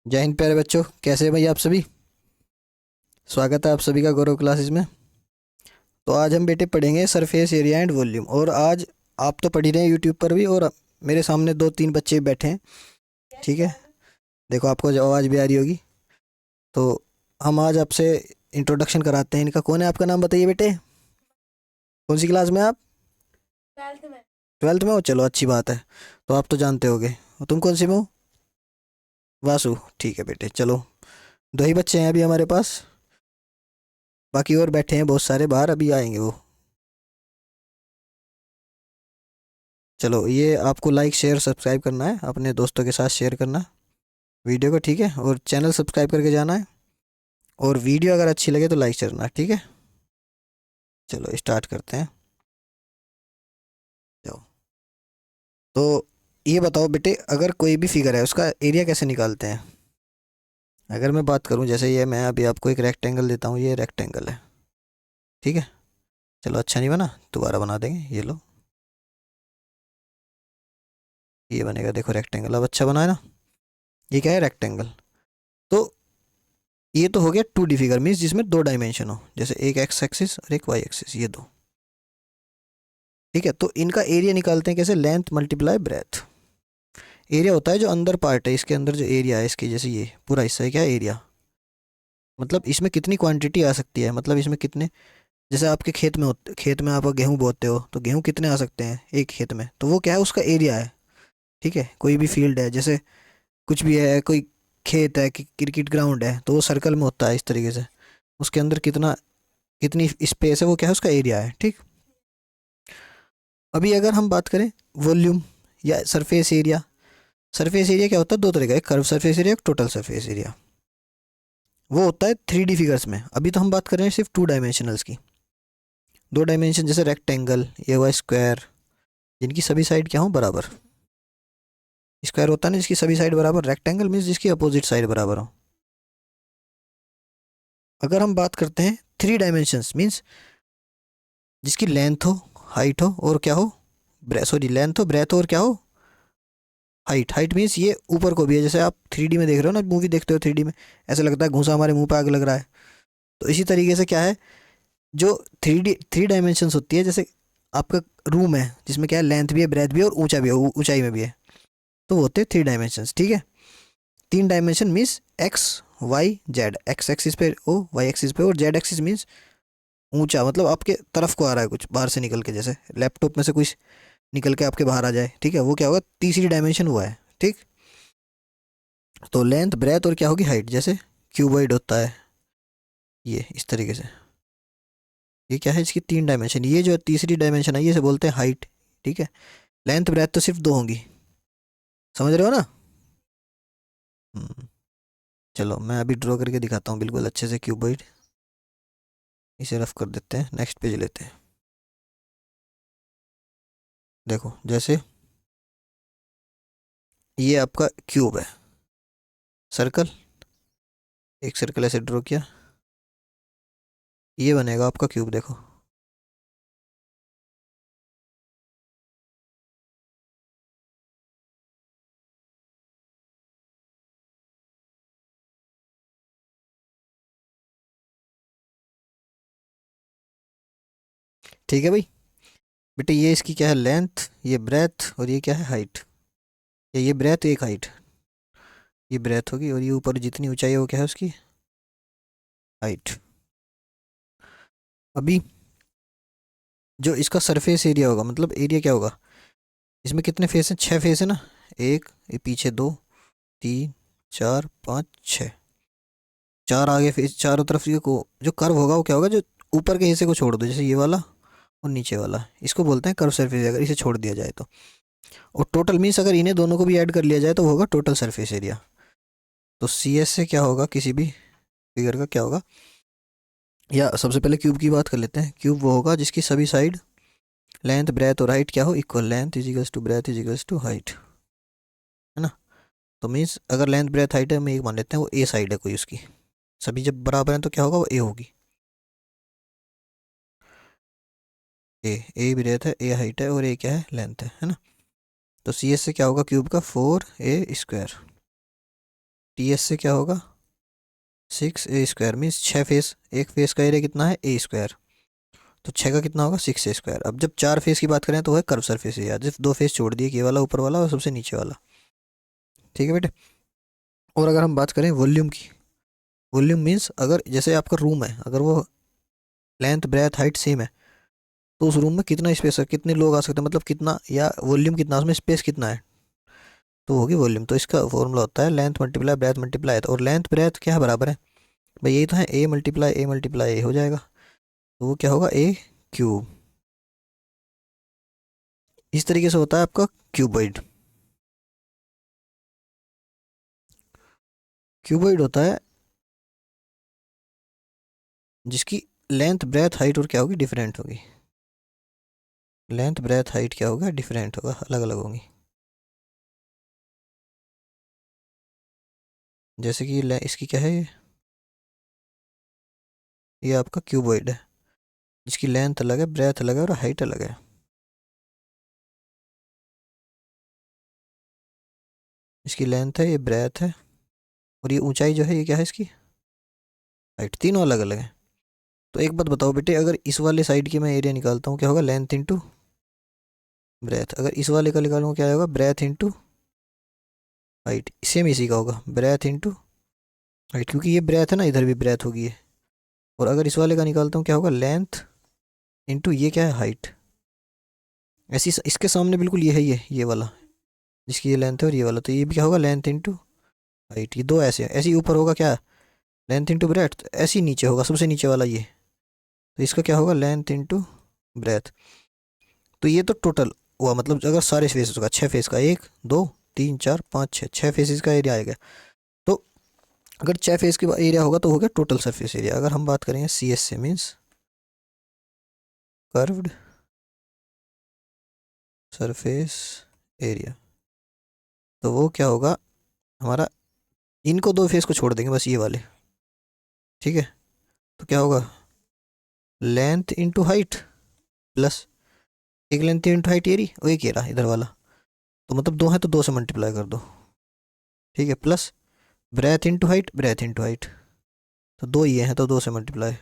जय हिंद प्यारे बच्चों, कैसे हैं भाई आप सभी। स्वागत है आप सभी का गौरव क्लासेस में। तो आज हम बेटे पढ़ेंगे सरफेस एरिया एंड वॉल्यूम। और आज आप तो पढ़ ही रहे हैं यूट्यूब पर भी, और मेरे सामने दो तीन बच्चे भी बैठे हैं। ठीक है, देखो आपको जो आवाज़ भी आ रही होगी। तो हम आज आपसे इंट्रोडक्शन कराते हैं इनका। कौन है, आपका नाम बताइए बेटे। कौन सी क्लास में आप। ट्वेल्थ में। ट्वेल्थ में हो, चलो अच्छी बात है। तो आप तो जानते होगे। तुम कौन सी में हो। वासु, ठीक है बेटे, चलो। दो ही बच्चे हैं अभी हमारे पास, बाकी और बैठे हैं बहुत सारे बाहर, अभी आएंगे वो। चलो, ये आपको लाइक शेयर सब्सक्राइब करना है, अपने दोस्तों के साथ शेयर करना वीडियो को, ठीक है। और चैनल सब्सक्राइब करके जाना है। और वीडियो अगर अच्छी लगे तो लाइक करना, ठीक है। चलो स्टार्ट करते हैं। जाओ। तो ये बताओ बेटे, अगर कोई भी फिगर है उसका एरिया कैसे निकालते हैं। अगर मैं बात करूं, जैसे ये मैं अभी आपको एक रेक्टेंगल देता हूँ, ये रेक्टेंगल है, ठीक है। चलो अच्छा नहीं बना, दोबारा बना देंगे, ये लो। ये बनेगा, देखो रेक्टेंगल अब अच्छा बना है ना। ये क्या है, रेक्टेंगल। तो ये तो हो गया 2D फिगर, मीन्स जिसमें दो डायमेंशन हो, जैसे एक एक्स एक्सिस और एक वाई एक्सिस, ये दो। ठीक है, तो इनका एरिया निकालते हैं कैसे, लेंथ मल्टीप्लाई ब्रेथ। एरिया होता है जो अंदर पार्ट है, इसके अंदर जो एरिया है इसकी, जैसे ये पूरा हिस्सा है, क्या है एरिया। मतलब इसमें कितनी क्वांटिटी आ सकती है, मतलब इसमें कितने, जैसे आपके खेत में खेत में आप गेहूं बोते हो तो गेहूं कितने आ सकते हैं एक खेत में, तो वो क्या है, उसका एरिया है। ठीक है, कोई भी फील्ड है, जैसे कुछ भी है, कोई खेत है कि क्रिकेट ग्राउंड है, तो वो सर्कल में होता है इस तरीके से। उसके अंदर कितना, कितनी स्पेस है, वो क्या है, उसका एरिया है, ठीक। अभी अगर हम बात करें वॉल्यूम या सरफेस एरिया। सरफेस एरिया क्या होता है, दो तरह का, एक कर्व सरफेस एरिया, एक टोटल सरफेस एरिया। वो होता है 3D फिगर्स में। अभी तो हम बात कर रहे हैं सिर्फ टू डायमेंशनल्स की। दो डायमेंशन जैसे रेक्टेंगल, ये हुआ स्क्वायर, जिनकी सभी साइड क्या हो बराबर। स्क्वायर होता है ना जिसकी सभी साइड बराबर, रेक्टेंगल मीन्स जिसकी अपोजिट साइड बराबर हो। अगर हम बात करते हैं थ्री डायमेंशंस मीन्स जिसकी लेंथ हो, हाइट हो और क्या हो, सॉरी लेंथ हो, ब्रेथ हो और क्या हो, हाइट। हाइट मीन्स ये ऊपर को भी है, जैसे आप 3D में देख रहे हो ना, मूवी देखते हो 3D में, ऐसा लगता है घूसा हमारे मुंह पे आग लग रहा है। तो इसी तरीके से क्या है, जो 3D थ्री डायमेंशंस होती है, जैसे आपका रूम है जिसमें क्या है, लेंथ भी है, ब्रेथ भी है और ऊंचा भी है, ऊंचाई में भी है, तो वो होते हैं 3 डायमेंशंस, ठीक है। 3 dimension means x y z, x axis पे ओ, वाई एक्सिस पे, और जेड एक्सिस मीन्स ऊंचा, मतलब आपके तरफ को आ रहा है कुछ बाहर से निकल के, जैसे लैपटॉप में से कुछ निकल के आपके बाहर आ जाए, ठीक है, वो क्या होगा, तीसरी डायमेंशन हुआ है, ठीक। तो लेंथ ब्रेथ और क्या होगी, हाइट, जैसे क्यूबॉइड होता है ये इस तरीके से। ये क्या है, इसकी 3 डायमेंशन, ये जो तीसरी डायमेंशन है ये से बोलते हैं हाइट, ठीक है। लेंथ ब्रेथ तो सिर्फ दो होंगी, समझ रहे हो ना। हम्म, चलो मैं अभी ड्रॉ करके दिखाता हूँ बिल्कुल अच्छे से क्यूबॉइड। इसे रफ कर देते हैं, नेक्स्ट पेज लेते हैं। देखो जैसे ये आपका क्यूब है, सर्कल, एक सर्कल ऐसे ड्रॉ किया, ये बनेगा आपका क्यूब, देखो। ठीक है भाई। बेटे ये इसकी क्या है, लेंथ, ये ब्रेथ और ये क्या है, हाइट। या ये ब्रेथ, एक हाइट, ये ब्रेथ होगी, और ये ऊपर जितनी ऊंचाई है वो क्या है उसकी हाइट। अभी जो इसका सरफेस एरिया होगा, मतलब एरिया क्या होगा, इसमें कितने फेस हैं, 6 फेस है ना। एक, ये पीछे दो, तीन, चार, पाँच, छः। चार आगे फेस, चारों तरफ ये को जो कर्व होगा वो क्या होगा, जो ऊपर के हिस्से को छोड़ दो, जैसे ये वाला और नीचे वाला, इसको बोलते हैं कर्व सरफेस, अगर इसे छोड़ दिया जाए तो। और टोटल मीन्स अगर इन्हें दोनों को भी ऐड कर लिया जाए तो वो होगा टोटल सरफेस एरिया। तो सी एस से क्या होगा, किसी भी फिगर का क्या होगा, या सबसे पहले क्यूब की बात कर लेते हैं। क्यूब वो होगा जिसकी सभी साइड लेंथ ब्रेथ और हाइट क्या हो, equal, length is equals to breadth is equals to height, है ना। तो मीन्स अगर लेंथ ब्रेथ हाइट है, हम एक मान लेते हैं वो ए साइड है कोई उसकी, सभी जब बराबर हैं तो क्या होगा, वो ए होगी। ए ब्रेथ है, ए हाइट है और ए क्या है, लेंथ है ना। तो सी एस से क्या होगा क्यूब का, 4a square. T S A क्या होगा 6a² मीन्स 6 फेस, एक फेस का एरिया कितना है a², तो 6 का कितना होगा 6a²। अब जब 4 फेस की बात करें तो है कर्व सरफेस एरिया, सिर्फ 2 फेस छोड़ दिए, ये वाला ऊपर वाला और सबसे नीचे वाला। ठीक है बेटे। और अगर हम बात करें वॉल्यूम की, वॉल्यूम मीन्स अगर जैसे आपका रूम है, अगर वो लेंथ ब्रेथ हाइट सेम है, तो उस रूम में कितना स्पेस है, कितने लोग आ सकते हैं, मतलब कितना, या वॉल्यूम कितना, उसमें स्पेस कितना है, तो होगी वॉल्यूम। तो इसका फॉर्मूला होता है लेंथ मल्टीप्लाई ब्रेथ मल्टीप्लाई, और लेंथ ब्रेथ क्या है बराबर है भाई, यही तो है a मल्टीप्लाई ए हो जाएगा, तो वो क्या होगा a³। इस तरीके से होता है आपका क्यूबॉइड। क्यूबॉइड होता है जिसकी लेंथ ब्रेथ हाइट और क्या होगी डिफरेंट होगी, लेंथ ब्रेथ हाइट क्या होगा डिफरेंट होगा, अलग अलग होंगी। जैसे कि इसकी क्या है ये आपका क्यूबॉइड है, जिसकी लेंथ अलग है, ब्रेथ अलग है और हाइट अलग है। इसकी लेंथ है, ये ब्रेथ है, और ये ऊंचाई जो है ये क्या है इसकी हाइट, तीनों अलग अलग है। तो एक बात बताओ बेटे, अगर इस वाले साइड की मैं एरिया निकालता हूँ क्या होगा लेंथ इंटू ब्रेथ, अगर इस वाले का निकालूंगा क्या होगा ब्रेथ इंटू हाइट, सेम इसी का होगा ब्रेथ इंटू हाइट, क्योंकि ये ब्रेथ है ना, इधर भी ब्रेथ होगी ये। और अगर इस वाले का निकालता हूँ क्या होगा लेंथ इंटू ये क्या है हाइट, ऐसी इसके सामने बिल्कुल ये है, ये वाला जिसकी ये लेंथ है और ये वाला, तो ये भी क्या होगा लेंथ इंटू हाइट, ये दो ऐसे ऐसे ही ऊपर होगा क्या लेंथ इंटू ब्रेथ, ऐसे ही नीचे होगा सबसे नीचे वाला ये, तो इसका क्या होगा लेंथ इंटू ब्रेथ। तो ये तो टोटल हुआ, मतलब अगर सारे फेसेस का 6 फेस का 1 2 3 4 5 6 6 फेसेस का एरिया आएगा। तो अगर 6 फेस का एरिया होगा तो हो गया टोटल सरफेस एरिया। अगर हम बात करेंगे सी एस से मीन्स कर्व्ड सरफेस एरिया, तो वो क्या होगा हमारा, इनको 2 फेस को छोड़ देंगे बस ये वाले, ठीक है, तो क्या होगा लेंथ इंटू हाइट प्लस एक लेंथ इंटू हाइट ये रही और एक ये रहा इधर वाला, तो मतलब 2 है तो 2 से मल्टीप्लाई कर दो, ठीक है, प्लस ब्रेथ इंटू हाइट, तो 2 ये हैं तो 2 से मल्टीप्लाई,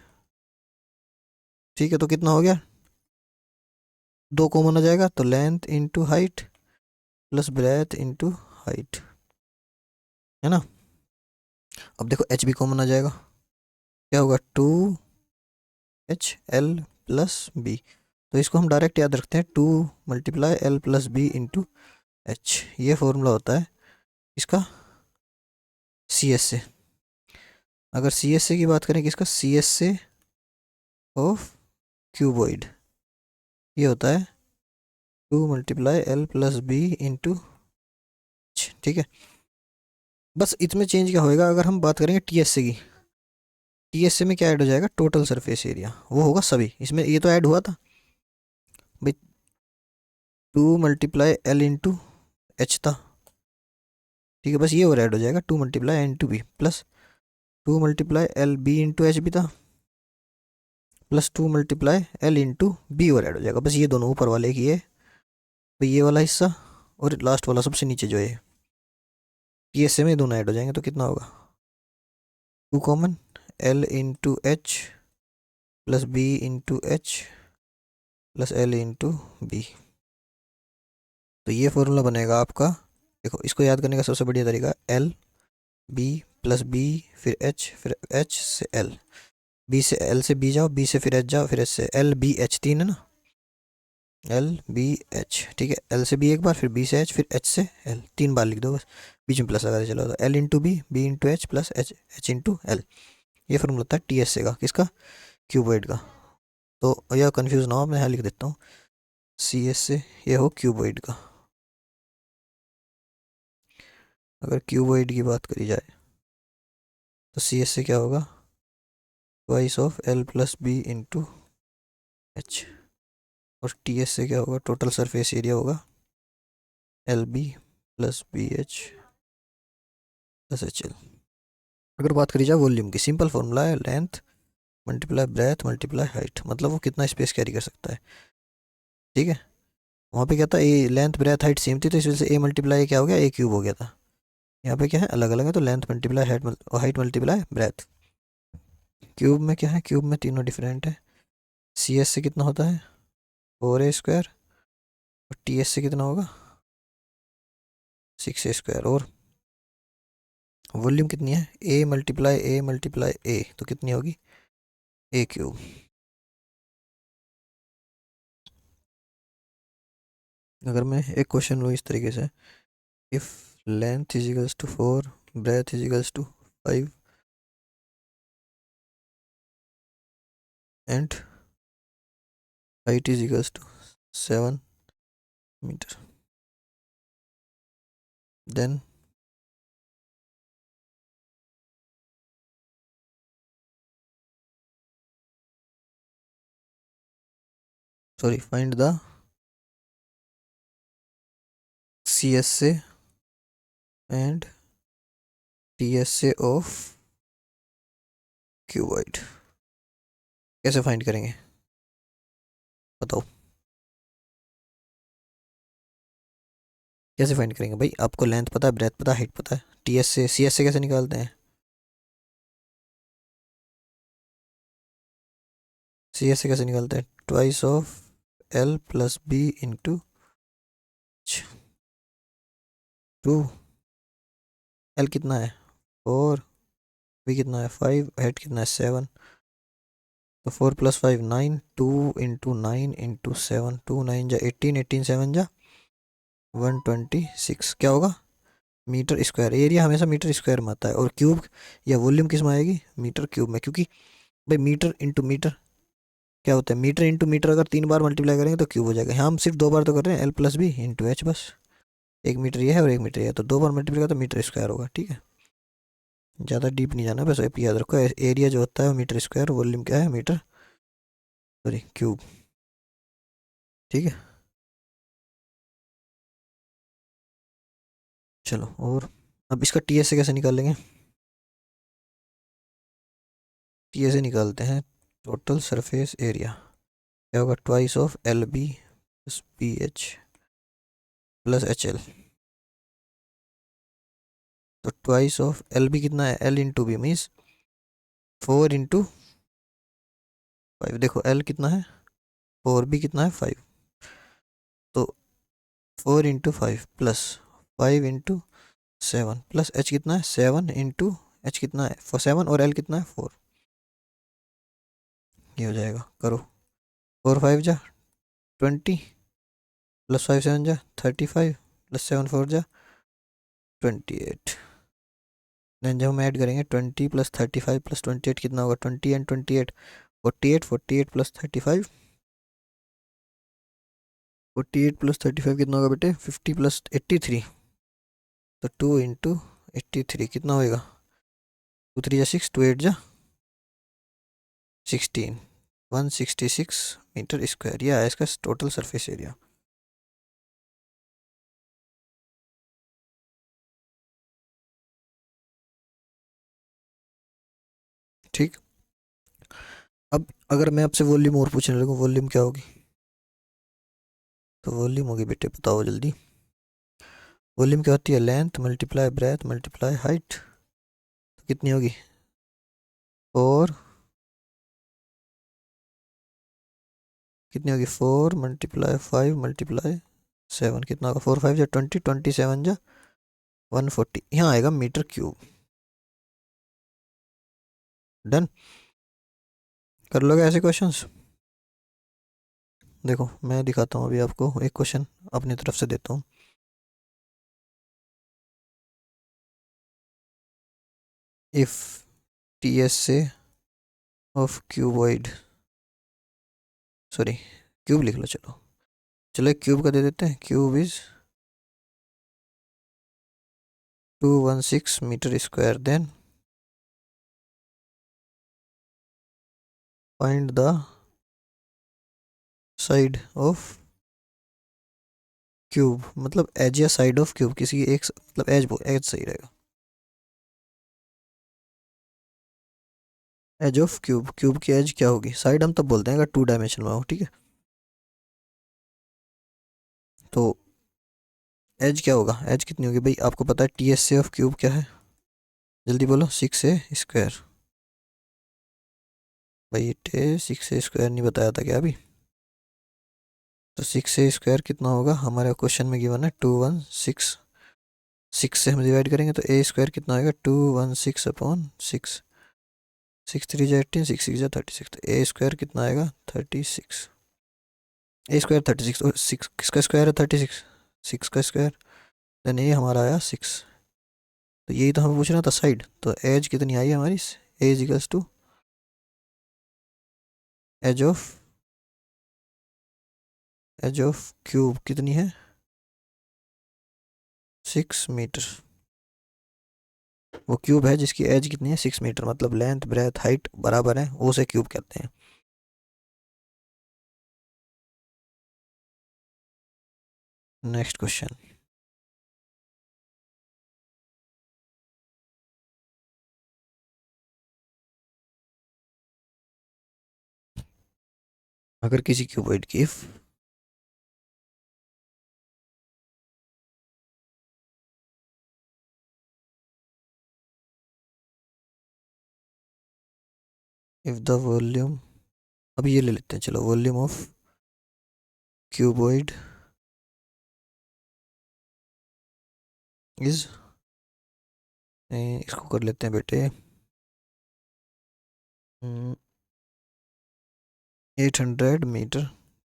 ठीक है, तो कितना हो गया 2 कॉमन आ जाएगा, तो length into height plus breadth into height, है ना। अब देखो एच भी कॉमन आ जाएगा, क्या होगा 2HL प्लस बी, तो इसको हम डायरेक्ट याद रखते हैं 2 × L plus B into h, ये फॉर्मूला होता है इसका सी एस से। अगर सी एस से की बात करें किसका सी एस से ऑफ क्यूबॉइड, ये होता है 2 × L plus B into h, ठीक है। बस इसमें चेंज क्या होएगा, अगर हम बात करेंगे टी एस से की, टी एस से में क्या ऐड हो जाएगा टोटल सरफेस एरिया, वो होगा सभी, इसमें ये तो ऐड हुआ था भाई 2 × L इंटू एच था, ठीक है, बस ये और ऐड हो जाएगा 2 × N to b plus 2 × L b into h भी था, प्लस 2 × L इंटू बी और ऐड हो जाएगा, बस ये दोनों ऊपर वाले की है भाई, ये वाला हिस्सा और लास्ट वाला सबसे नीचे जो है टी एस से में दोनों ऐड हो जाएंगे, तो कितना होगा 2 common L into H plus B into H plus L into B, तो ये फॉर्मूला बनेगा आपका। देखो इसको याद करने का सबसे बढ़िया तरीका L बी प्लस बी फिर एच से L, बी से L से बी जाओ, बी से फिर एच जाओ, फिर एच से L बी एच, 3 है ना, L बी एच, ठीक है, L से बी एक बार, फिर बी से एच, फिर एच से L, 3 बार लिख दो बस, बीच में प्लस लगाते चलो, तो L into B into H plus H into L, ये फॉर्मूला होता है टी एस से का, किसका क्यूबॉइड का। तो यह कंफ्यूज ना हो, मैं यहाँ लिख देता हूँ सी एस से ये हो क्यूबॉइड का। अगर क्यूबॉइड की बात करी जाए तो सी एस से क्या होगा twice of L plus B into H, और टी एस से क्या होगा टोटल सरफेस एरिया होगा L B plus B H plus H L. अगर बात करी जाए वॉल्यूम की, सिंपल फॉर्मूला है length multiply breadth multiply height, मतलब वो कितना स्पेस कैरी कर सकता है, ठीक है। वहाँ पे क्या था ए लेंथ ब्रेथ हाइट सेम थी, तो इस वजह से ए मल्टीप्लाई क्या हो गया ए क्यूब हो गया था, यहाँ पे क्या है, अलग अलग है, तो length multiply height multiply breath. Cube में क्या है, क्यूब में तीनों डिफरेंट है। सी एस से कितना होता है 4a² और टी एस से कितना होगा 6a²। और वॉल्यूम कितनी है, ए मल्टीप्लाई ए तो कितनी होगी a³। अगर मैं एक क्वेश्चन लूँ इस तरीके से, if length is equals to 4, breadth is equals to 5 and height is equals to 7 metre, then sorry find the C S A and T S से ऑफ क्यूबॉइड। कैसे फाइंड करेंगे बताओ, कैसे फाइंड करेंगे भाई? आपको लेंथ पता है, ब्रेथ पता है, हाइट पता है, टी एस से सी एस से कैसे निकालते हैं? सी एस से कैसे निकालते हैं, twice of L plus B into 2। L कितना है 4, बी कितना है 5, हाइट कितना है 7, तो 4 + 5 9, 2 इंटू 9 इंटू 7, 2 9 जा 18, 18 7 जा 126। क्या होगा मीटर स्क्वायर। एरिया हमेशा मीटर स्क्वायर में आता है, और क्यूब या वॉल्यूम किस में आएगी मीटर क्यूब में, क्योंकि भाई मीटर इंटू मीटर क्या होता है, मीटर इंटू मीटर अगर 3 बार मल्टीप्लाई करेंगे तो क्यूब हो जाएगा। यहाँ हम सिर्फ 2 बार तो कर रहे हैं, L plus B into H बस। 1 मीटर ये है और 1 मीटर ये है, तो 2 बार मल्टीप्लाई करें तो मीटर स्क्वायर होगा। ठीक है, ज़्यादा डीप नहीं जाना, बस याद रखो एरिया जो होता है वो मीटर स्क्वायर, वॉल्यूम क्या है मीटर सॉरी क्यूब। ठीक है, चलो। और अब इसका टी एस से कैसे निकालेंगे, टी एस से निकालते हैं टोटल सरफेस एरिया। क्या होगा twice of L B plus B H plus H L. तो ट्वाइस ऑफ एल बी कितना है, L into B means 4 into 5। देखो एल कितना है 4, बी कितना है 5, तो 4 into 5 plus 5 into 7 plus H कितना है 7 इंटू एच कितना है 7 और एल कितना है 4। ये हो जाएगा, करो 4 5 जा 20 प्लस 5 7 जा 35 प्लस 7 4 जा 28। देन जब हम ऐड करेंगे 20 + 35 + 28 कितना होगा 20 एंड 28 48, 48 + 35 48 + 35 कितना होगा बेटे 50 + 83, तो 2 इंटू 83 कितना होएगा 2 3 जा 6, 2 8 जा 16, 166 मीटर स्क्वायर। यह है इसका टोटल सरफेस एरिया। ठीक, अब अगर मैं आपसे वॉल्यूम और पूछने लगूँ, वॉल्यूम क्या होगी? तो वॉल्यूम होगी बेटे, बताओ जल्दी। वॉल्यूम क्या होती है, length multiply breadth multiply height. तो कितनी होगी 4, कितनी होगी 4 × 5 × 7 कितना होगा 4 5 जा 20, 27 जा 140। यहाँ आएगा मीटर क्यूब। डन, कर लोगे ऐसे क्वेश्चंस? देखो मैं दिखाता हूँ अभी आपको एक क्वेश्चन अपनी तरफ से देता हूँ। इफ टी एस से ऑफ क्यूबॉइड, सॉरी क्यूब लिख लो, चलो चलो एक क्यूब का दे देते हैं। Cube is 216 metre square, then find the side of cube, मतलब एज या साइड ऑफ क्यूब, किसी एक मतलब एज, एज सही रहेगा। एज ऑफ क्यूब, क्यूब की एज क्या होगी, साइड हम तब बोलते हैं अगर 2 डायमेंशन में हो। ठीक है, तो एज क्या होगा, एज कितनी होगी भाई, आपको पता है टी एस से ऑफ क्यूब क्या है, जल्दी बोलो, 6a² भाई ये 6a² नहीं बताया था क्या अभी, तो 6a² कितना होगा, हमारे क्वेश्चन में गिवन है 216, 6 से हम डिवाइड करेंगे तो a² कितना आएगा 216/6, 6 3 × 18, 6 6 36, तो a² कितना आएगा 36, a² 36 और 6 किसका स्क्वायर है 36, 6 का स्क्वायर, देन ये हमारा आया 6, तो यही तो हमें पूछना था साइड, तो एज कितनी आई हमारी, edge equals to edge of, edge of cube कितनी है 6 मीटर, वो क्यूब है जिसकी एज कितनी है 6 मीटर, मतलब लेंथ ब्रेथ हाइट बराबर है, वो उसे क्यूब कहते हैं। नेक्स्ट क्वेश्चन, अगर किसी क्यूबॉइड की इफ द वॉल्यूम, अब ये ले लेते हैं चलो, वॉल्यूम ऑफ क्यूबॉइड इज, इसको कर लेते हैं बेटे 800 metre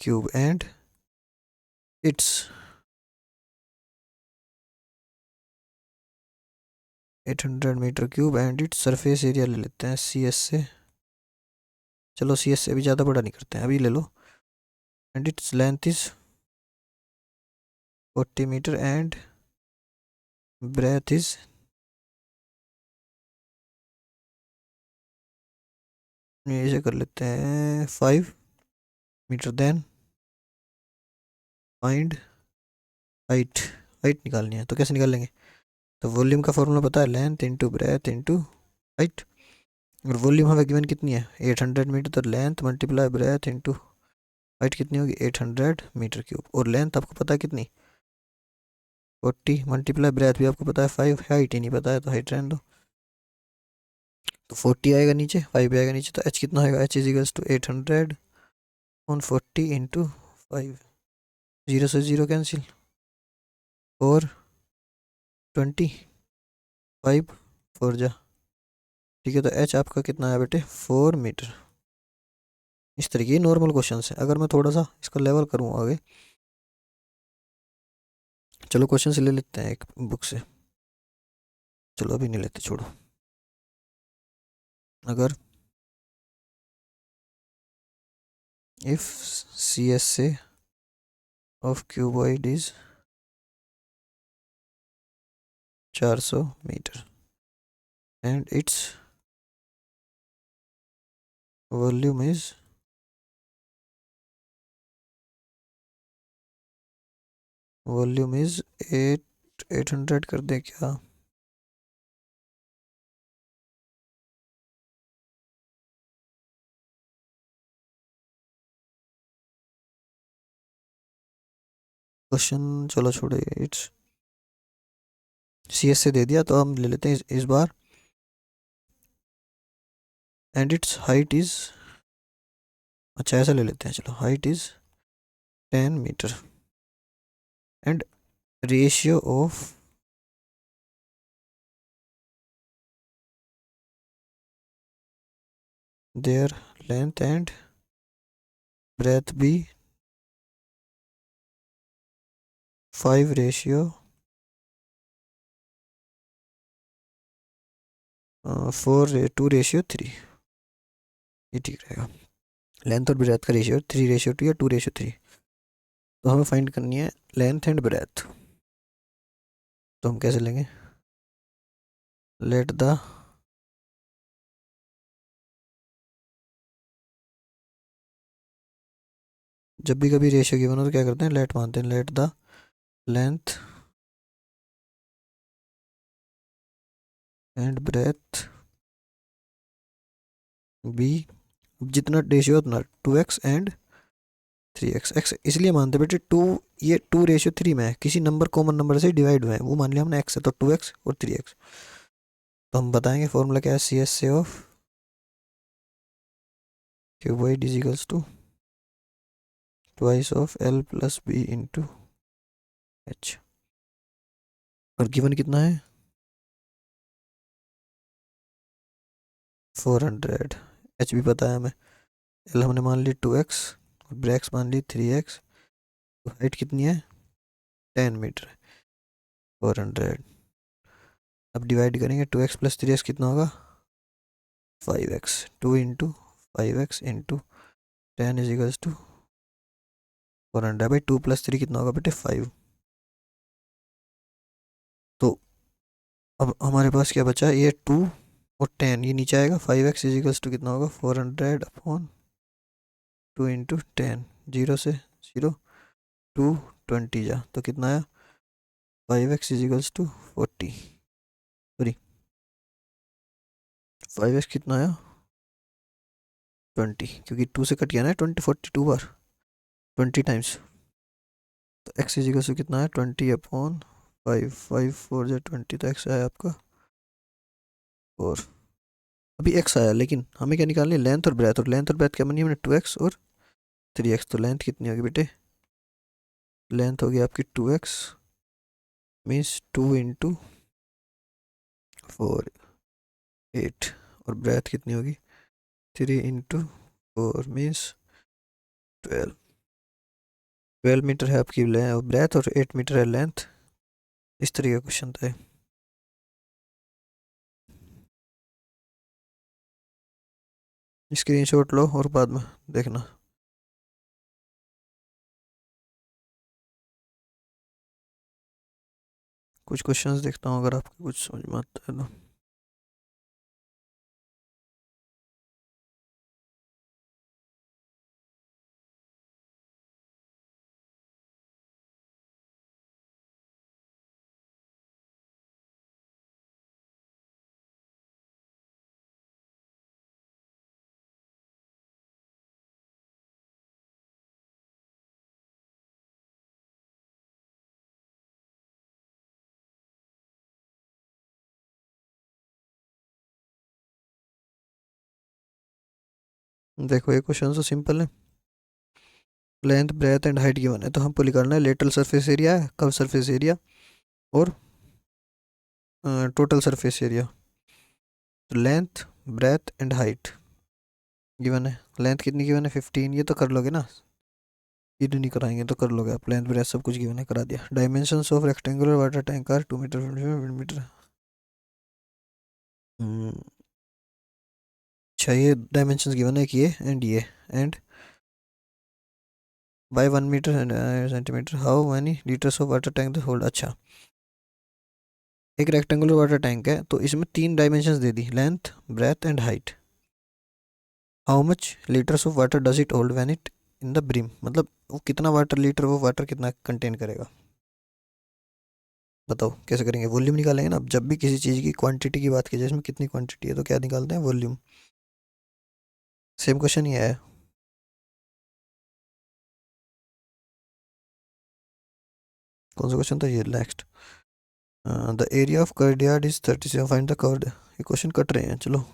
cube and it's 800 metre cube and it's surface area ले लेते हैं सी एस से, चलो सी एस से अभी ज़्यादा बड़ा नहीं करते हैं, अभी ले लो, and it's length is 40 metre and breath is, ऐसे कर लेते हैं 5 metre, then find height, height निकालनी है तो कैसे निकाल लेंगे, तो वॉल्यूम का फॉर्मूला पता है, length into breadth into height, और वॉल्यूम हमें गिवन कितनी है 800 मीटर, तो length multiply breath into height कितनी होगी 800 मीटर क्यूब, और लेंथ आपको पता है कितनी 40 मल्टीप्लाई ब्रेथ भी आपको पता है 5, हाइट ही नहीं पता है तो हाइट रहने दो, तो 40 आएगा नीचे, 5 आएगा नीचे, तो एच कितना आएगा, एच इज इक्वल्स टू 800/40 × 5, 0 से 0 कैंसिल, और 25 4 जा, ठीक है, तो एच आपका कितना आया बेटे 4 मीटर। इस तरीके के नॉर्मल क्वेश्चन है, अगर मैं थोड़ा सा इसका लेवल करूँ आगे, चलो क्वेश्चन से ले लेते हैं एक बुक से, चलो अभी नहीं लेते छोड़ो, अगर इफ सी एस से of cuboid is 400 metre and it's volume is 800 कर दें क्या, क्वेश्चन चलो छोड़े, इट्स सी एस से दे दिया तो हम ले लेते हैं इस बार, एंड इट्स हाइट इज, अच्छा ऐसा ले लेते हैं चलो, height is 10 metre and ratio of their length and breadth भी 5/4 2/3, ये ठीक रहेगा, लेंथ और ब्रेथ का रेशियो 3/2 या 2/3, तो हमें फाइंड करनी है लेंथ एंड ब्रेथ, तो हम कैसे लेंगे, लेट द जब भी कभी रेशियो गिवन हो तो क्या करते हैं, लेट मानते हैं, let the length and breadth B, जितना रेशियो उतना 2x एंड 3x, x इसलिए मानते बेटे टू, ये 2:3 में है, किसी नंबर कॉमन नंबर से डिवाइड हुए हैं, वो मान लिया हमने x है तो 2x और 3x। तो हम बताएंगे फॉर्मूला क्या है, सी एस से of cuboid is equals to twice of l plus B into H. और गिवन कितना है 400, एच भी पता है हमें, एल हमने मान ली 2x और ब्रैक्स मान ली 3x, तो हाइट कितनी है 10 मीटर, 400। अब डिवाइड करेंगे 2x प्लस 3x कितना होगा 5x, 2 इंटू 5x इंटू 10 इज इक्वल्स टू 400। भाई 2 प्लस 3 कितना होगा बेटे 5। तो अब हमारे पास क्या बचा, ये 2 और 10 ये नीचे आएगा, 5x इज इक्वल्स टू कितना होगा 400 अपॉन 2 इंटू 10, 0 से 0 2 20 जा तो कितना आया 5x is equals to 40, sorry 5x कितना आया 20, क्योंकि 2 से कट गया ना 20, 42 बार 20 टाइम्स, तो x इज इक्वल्स टू कितना है 20 अपॉन 5, 5 4 जा 20, तो x आया आपका 4। अभी x आया, लेकिन हमें क्या निकालनी है लेंथ और ब्रेथ, और लेंथ और ब्रेथ क्या बनी है हमने 2x और 3x, तो लेंथ कितनी होगी बेटे, लेंथ होगी आपकी 2x मीन्स 2 इंटू 4 8, और ब्रेथ कितनी होगी 3 इंटू 4 मीन्स 12, 12 मीटर है आपकी ब्रेथ और 8 मीटर है लेंथ। इस तरीके का क्वेश्चन था। स्क्रीनशॉट लो और बाद में देखना। कुछ क्वेश्चंस देखता हूँ, अगर आपको कुछ समझ में आता है तो। देखो ये क्वेश्चन तो सिंपल है, length breadth and height given है, तो हमको निकालना है lateral surface area, curve surface area और टोटल सरफेस एरिया। तो length breadth and height given है, लेंथ कितनी गिवन है 15, ये तो कर लोगे ना, ये नहीं कराएंगे तो कर लोगे आप, लेंथ ब्रेथ सब कुछ गिवन है करा दिया। Dimensions of rectangular water tank are 2 metre metre. अच्छा ये डायमेंशंस गिवन है कि ये and by 1 metre centimetre how many litres of water tank the hold. अच्छा एक रेक्टेंगुलर वाटर टैंक है, तो इसमें 3 डायमेंशंस दे दी, length breadth and height. How much litres of water does it hold when it in the brim, मतलब वो कितना वाटर लीटर वो वाटर कितना कंटेन करेगा, बताओ कैसे करेंगे, वॉल्यूम निकालेंगे ना। अब जब भी किसी चीज़ की क्वांटिटी की बात की जाए, इसमें कितनी क्वांटिटी है तो क्या निकालते हैं वॉल्यूम। सेम क्वेश्चन ही है। कौन सा क्वेश्चन था ये, next the area of courtyard is 37, find the cord. ये क्वेश्चन कट रहे हैं, चलो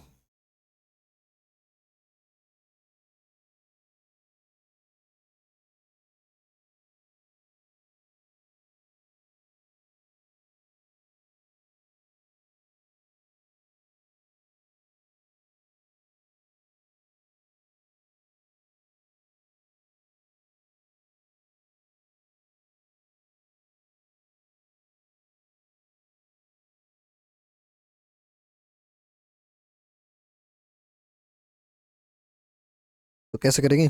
तो कैसे करेंगे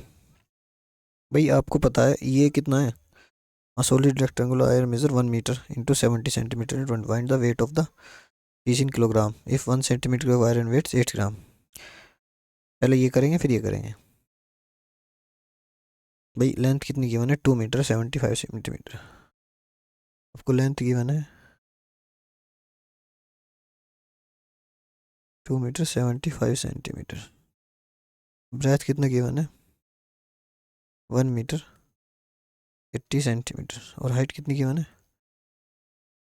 भाई, आपको पता है ये कितना है, a solid rectangular iron measure 1 meter into 70 centimeter and find the weight of the piece in kilogram if 1 centimeter of iron weighs 8 ग्राम। पहले ये करेंगे फिर ये करेंगे। भाई लेंथ कितनी गिवन है 2 मीटर 75 सेंटीमीटर, आपको लेंथ गिवन है 2 मीटर 75 सेंटीमीटर, ब्रेथ कितना गिवन है 1 मीटर 80 सेंटीमीटर और हाइट कितनी की मैंने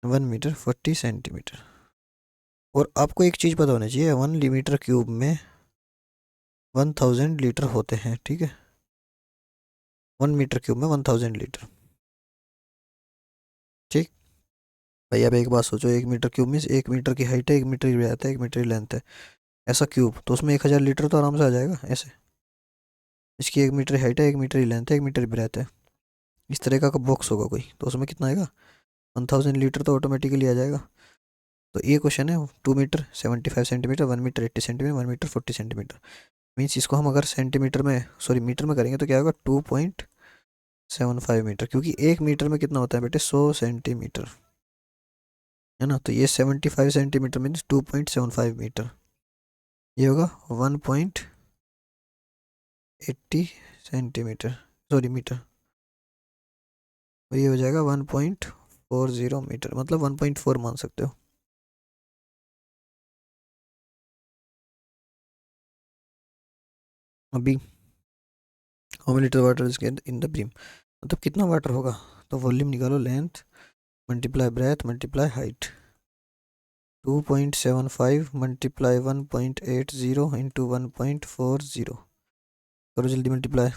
1 मीटर 40 सेंटीमीटर। और आपको एक चीज़ पता होनी चाहिए 1 मीटर क्यूब में 1000 लीटर होते हैं, ठीक है। 1 मीटर क्यूब में 1000 लीटर, ठीक। भाई अब एक बात सोचो, 1 मीटर क्यूब मीन्स 1 मीटर की हाइट है, 1 मीटर की ब्रेथ है, 1 मीटर की लेंथ है, ऐसा क्यूब तो उसमें 1000 लीटर तो आराम से आ जाएगा ऐसे। इसकी 1 मीटर हाइट है, 1 मीटर की लेंथ है, 1 मीटर की ब्रेथ है, इस तरह का बॉक्स होगा कोई तो उसमें कितना आएगा 1000 लीटर तो ऑटोमेटिकली आ जाएगा। तो ये क्वेश्चन है 2 metre 75 centimetre, 1 metre 80 centimetre, 1 metre 40 centimetre. Means इसको हम अगर सेंटीमीटर में सॉरी मीटर में करेंगे तो क्या होगा 2.75 मीटर, क्योंकि 1 मीटर में कितना होता है बेटे 100 सेंटीमीटर, है ना। तो ये 75 सेंटीमीटर मीन्स 2.75 मीटर, ये होगा 1.80 सेंटीमीटर सॉरी मीटर, और ये हो जाएगा 1.40 मीटर, मतलब 1.4 मान सकते हो। अभी how many litre water is in the brim, मतलब कितना वाटर होगा, तो वॉल्यूम निकालो, length multiply breadth multiply height, 2.75 multiply 1.80 into 1.40, करो जल्दी मल्टीप्लाई।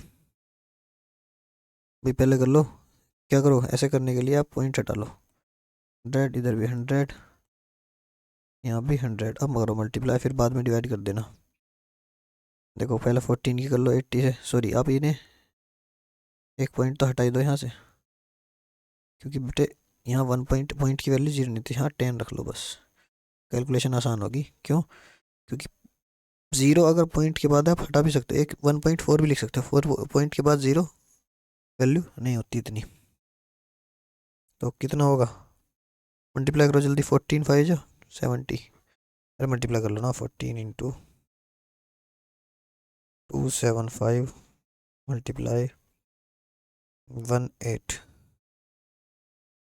भाई पहले कर लो, क्या करो, ऐसे करने के लिए आप पॉइंट हटा लो, 100 इधर भी 100 यहाँ भी 100, अब करो मल्टीप्लाई, फिर बाद में डिवाइड कर देना। देखो पहले 14 की कर लो 80 से, सॉरी आप इन्हें एक पॉइंट तो हटाई दो यहाँ से, क्योंकि बेटे यहाँ 1 पॉइंट की वैल्यू 0 नहीं थी, हाँ 10 रख लो बस, कैलकुलेशन आसान होगी। क्यों, क्योंकि 0 अगर पॉइंट के बाद आप हटा भी सकते हो, एक 1.4 भी लिख सकते हो, 4 पॉइंट के बाद 0 वैल्यू नहीं होती इतनी। तो कितना होगा, मल्टीप्लाई करो जल्दी, 14 5 जो 70, अरे मल्टीप्लाई कर लो ना, 14 इंटू 275 मल्टीप्लाई 18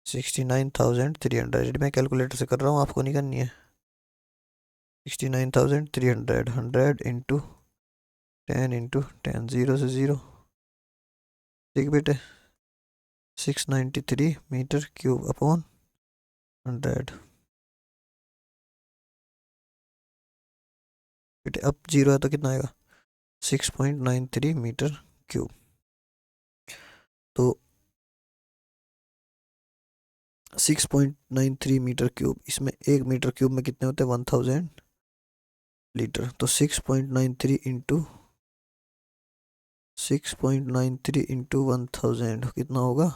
69,300, मैं कैलकुलेटर से कर रहा हूँ, आपको नहीं करनी है। 69,300, 100 इंटू 10 0 से 0, ठीक बेटे 693 मीटर क्यूब अपॉन 100। बेटे अब 0 है तो कितना आएगा 6.93 मीटर क्यूब। तो 6.93 मीटर क्यूब, इसमें 1 मीटर क्यूब में कितने होते हैं 1000 लीटर, तो 6.93 इंटू 6.93 इंटू 1000 कितना होगा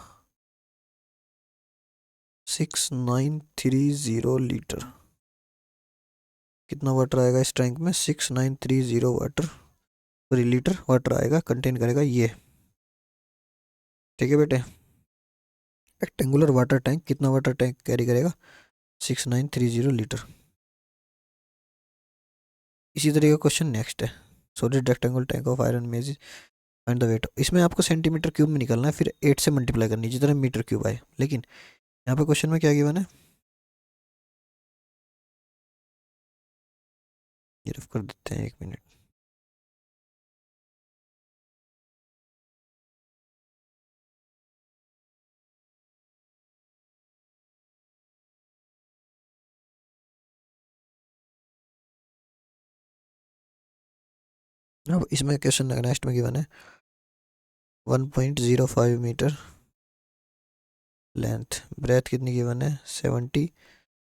6930 लीटर। कितना वाटर आएगा इस टैंक में 6930 वाटर सॉरी लीटर वाटर आएगा, कंटेन करेगा ये, ठीक है बेटे। रेक्टेंगुलर वाटर टैंक कितना वाटर टैंक कैरी करेगा 6930 लीटर। इसी तरह का क्वेश्चन नेक्स्ट है, solid rectangular tank of iron मेज एंड द वेट, इसमें आपको सेंटीमीटर क्यूब में निकालना है, फिर 8 से मल्टीप्लाई करनी है जितना मीटर क्यूब आए। लेकिन यहाँ पे क्वेश्चन में क्या गिवन है, ये रफ कर देते हैं 1 मिनट। अब इसमें क्वेश्चन नेक्स्ट में गिवन है 1.05 मीटर लेंथ, ब्रेथ कितनी गिवन है 70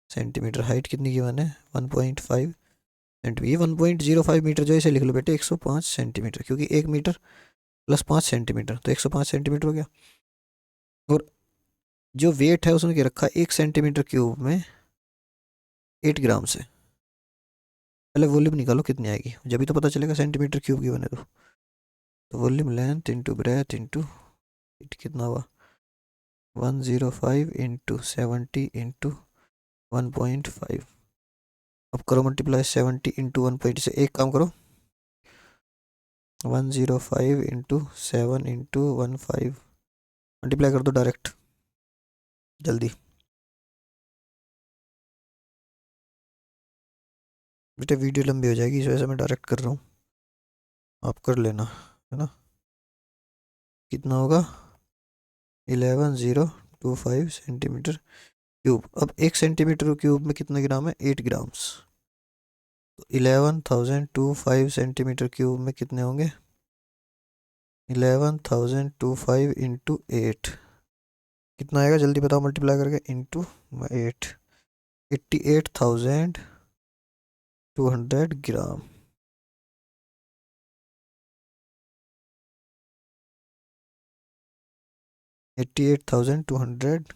सेंटीमीटर, हाइट कितनी गिवन है 1.5 सेंटीमीटर। ये 1.05 मीटर जो इसे लिख लो बेटे 105 सेंटीमीटर, क्योंकि 1 मीटर प्लस 5 सेंटीमीटर तो 105 सेंटीमीटर हो गया। और जो वेट है उसने क्या रखा 1 सेंटीमीटर क्यूब में 8 ग्राम से, पहले वॉल्यूम निकालो कितनी आएगी, जब भी तो पता चलेगा सेंटीमीटर क्यूब की बने तो volume length into breadth into कितना हुआ 105 इंटू 70 इंटू 1.5। अब करो मल्टीप्लाई 70 इंटू 1 से, एक काम करो 105 इंटू 7 इंटू 15 मल्टीप्लाई कर दो डायरेक्ट जल्दी। बेटे वीडियो लंबी हो जाएगी इस वजह से मैं डायरेक्ट कर रहा हूँ, आप कर लेना, है ना। कितना होगा 11,025 सेंटीमीटर क्यूब। अब 1 सेंटीमीटर क्यूब में कितना ग्राम है? 8 ग्राम्स। 11,025 सेंटीमीटर क्यूब में कितने होंगे? 11,025 इंटू 8 कितना आएगा? जल्दी बताओ, मल्टीप्लाई करके। इंटू 8, 88,200 ग्राम।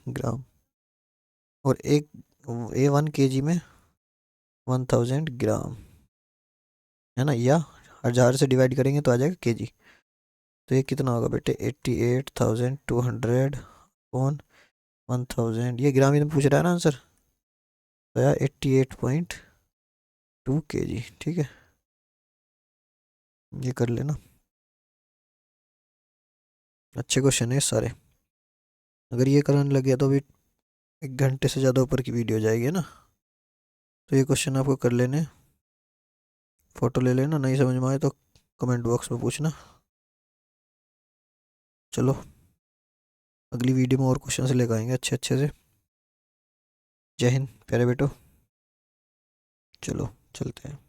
ग्राम। और एक 1 kg में 1000 ग्राम है ना, या 1000 से डिवाइड करेंगे तो आ जाएगा kg। तो ये कितना होगा बेटे? 88,200 अपॉन 1000। ये ग्राम ही तो पूछ रहा है ना आंसर, तो यार 88.2 kg। ठीक है, ये कर लेना। अच्छे क्वेश्चन है सारे। अगर ये करने लग गया तो अभी 1 घंटे से ज़्यादा ऊपर की वीडियो जाएगी ना। तो ये क्वेश्चन आपको कर लेने, फ़ोटो ले लेना। नहीं समझ में आए तो कमेंट बॉक्स में पूछना। चलो अगली वीडियो में और क्वेश्चन से लेकर आएंगे अच्छे अच्छे से। जय हिंद प्यारे बेटो, चलो चलते हैं।